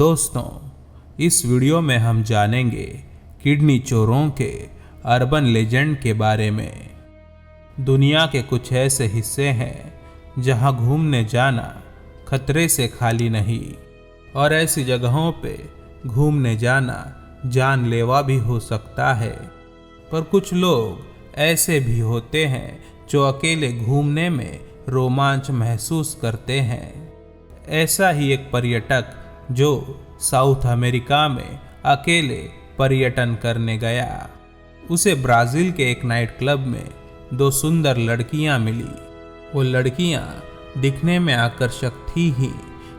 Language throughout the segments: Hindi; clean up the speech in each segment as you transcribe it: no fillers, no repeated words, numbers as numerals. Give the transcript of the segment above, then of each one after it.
दोस्तों, इस वीडियो में हम जानेंगे किडनी चोरों के अर्बन लेजेंड के बारे में। दुनिया के कुछ ऐसे हिस्से हैं जहां घूमने जाना खतरे से खाली नहीं, और ऐसी जगहों पे घूमने जाना जानलेवा भी हो सकता है। पर कुछ लोग ऐसे भी होते हैं जो अकेले घूमने में रोमांच महसूस करते हैं। ऐसा ही एक पर्यटक जो साउथ अमेरिका में अकेले पर्यटन करने गया, उसे ब्राज़ील के एक नाइट क्लब में दो सुंदर लड़कियां मिली। वो लड़कियां दिखने में आकर्षक थी ही,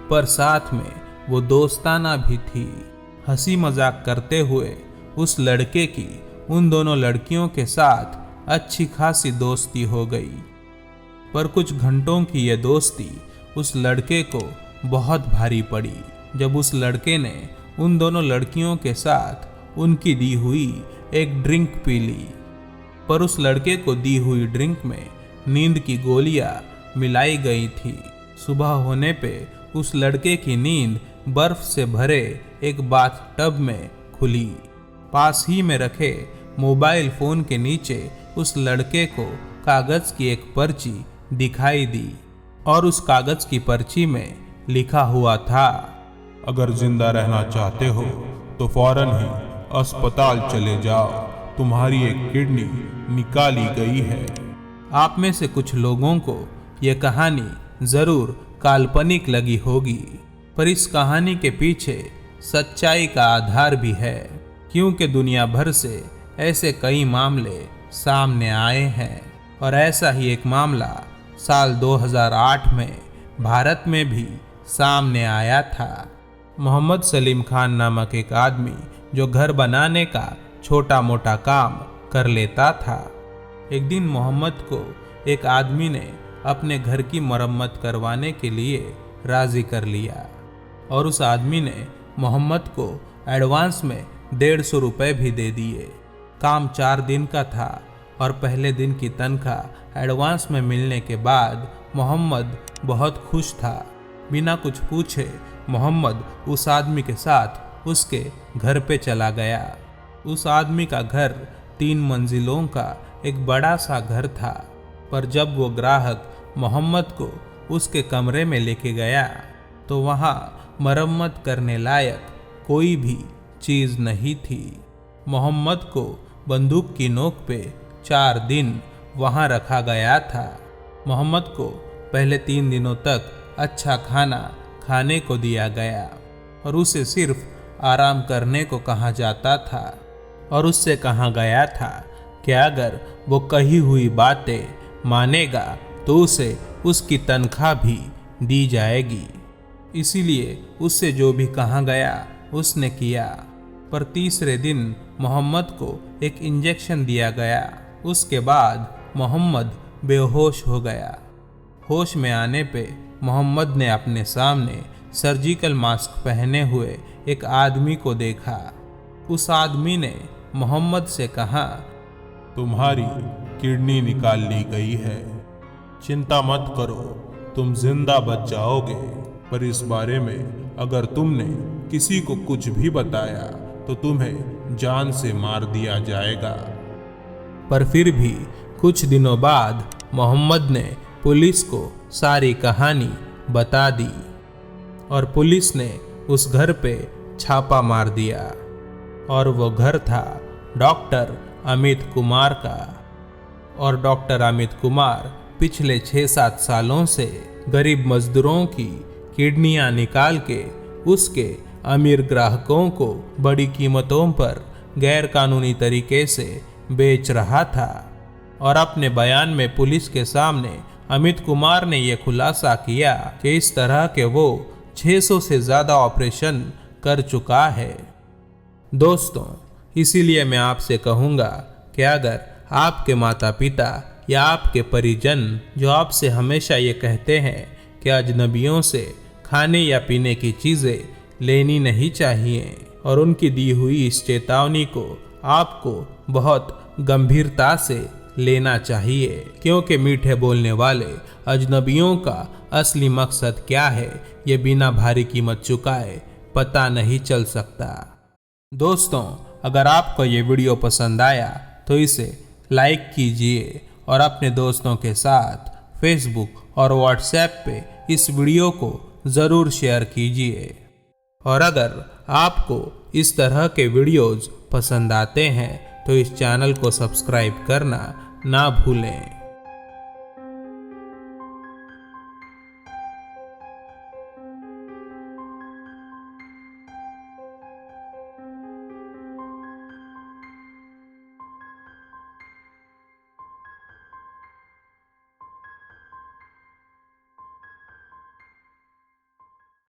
पर साथ में वो दोस्ताना भी थी। हंसी मजाक करते हुए उस लड़के की उन दोनों लड़कियों के साथ अच्छी खासी दोस्ती हो गई। पर कुछ घंटों की यह दोस्ती उस लड़के को बहुत भारी पड़ी जब उस लड़के ने उन दोनों लड़कियों के साथ उनकी दी हुई एक ड्रिंक पी ली। पर उस लड़के को दी हुई ड्रिंक में नींद की गोलियां मिलाई गई थी। सुबह होने पे उस लड़के की नींद बर्फ से भरे एक बाथ टब में खुली। पास ही में रखे मोबाइल फोन के नीचे उस लड़के को कागज की एक पर्ची दिखाई दी, और उस कागज की पर्ची में लिखा हुआ था, अगर जिंदा रहना चाहते हो तो फौरन ही अस्पताल चले जाओ, तुम्हारी एक किडनी निकाली गई है। आप में से कुछ लोगों को यह कहानी जरूर काल्पनिक लगी होगी, पर इस कहानी के पीछे सच्चाई का आधार भी है, क्योंकि दुनिया भर से ऐसे कई मामले सामने आए हैं। और ऐसा ही एक मामला साल 2008 में भारत में भी सामने आया था। मोहम्मद सलीम खान नामक एक आदमी जो घर बनाने का छोटा मोटा काम कर लेता था। एक दिन मोहम्मद को एक आदमी ने अपने घर की मरम्मत करवाने के लिए राजी कर लिया, और उस आदमी ने मोहम्मद को एडवांस में 150 रुपये भी दे दिए। काम 4 दिन का था, और पहले दिन की तनख्वाह एडवांस में मिलने के बाद मोहम्मद बहुत खुश था। बिना कुछ पूछे मोहम्मद उस आदमी के साथ उसके घर पे चला गया। उस आदमी का घर 3 मंजिलों का एक बड़ा सा घर था, पर जब वो ग्राहक मोहम्मद को उसके कमरे में लेके गया तो वहाँ मरम्मत करने लायक कोई भी चीज़ नहीं थी। मोहम्मद को बंदूक की नोक पे 4 दिन वहाँ रखा गया था। मोहम्मद को पहले 3 दिनों तक अच्छा खाना खाने को दिया गया, और उसे सिर्फ आराम करने को कहा जाता था, और उससे कहा गया था कि अगर वो कही हुई बातें मानेगा तो उसे उसकी तनख्वाह भी दी जाएगी। इसीलिए उससे जो भी कहा गया उसने किया। पर तीसरे दिन मोहम्मद को एक इंजेक्शन दिया गया। उसके बाद मोहम्मद बेहोश हो गया। होश में आने पे मोहम्मद ने अपने सामने सर्जिकल मास्क पहने हुए एक आदमी को देखा। उस आदमी ने मोहम्मद से कहा, तुम्हारी किडनी निकाल ली गई है, चिंता मत करो, तुम जिंदा बच जाओगे। पर इस बारे में अगर तुमने किसी को कुछ भी बताया तो तुम्हें जान से मार दिया जाएगा। पर फिर भी कुछ दिनों बाद मोहम्मद ने पुलिस को सारी कहानी बता दी, और पुलिस ने उस घर पे छापा मार दिया। और वो घर था डॉक्टर अमित कुमार का। और डॉक्टर अमित कुमार पिछले 6-7 सालों से गरीब मजदूरों की किडनियां निकाल के उसके अमीर ग्राहकों को बड़ी कीमतों पर गैर कानूनी तरीके से बेच रहा था। और अपने बयान में पुलिस के सामने अमित कुमार ने यह खुलासा किया कि इस तरह के वो 600 से ज़्यादा ऑपरेशन कर चुका है। दोस्तों, इसीलिए मैं आपसे कहूँगा कि अगर आपके माता पिता या आपके परिजन जो आपसे हमेशा ये कहते हैं कि अजनबियों से खाने या पीने की चीज़ें लेनी नहीं चाहिए, और उनकी दी हुई इस चेतावनी को आपको बहुत गंभीरता से लेना चाहिए, क्योंकि मीठे बोलने वाले अजनबियों का असली मकसद क्या है ये बिना भारी कीमत चुकाए पता नहीं चल सकता। दोस्तों, अगर आपको ये वीडियो पसंद आया तो इसे लाइक कीजिए और अपने दोस्तों के साथ फेसबुक और व्हाट्सएप पे इस वीडियो को ज़रूर शेयर कीजिए। और अगर आपको इस तरह के वीडियोज़ पसंद आते हैं तो इस चैनल को सब्सक्राइब करना ना भूलें।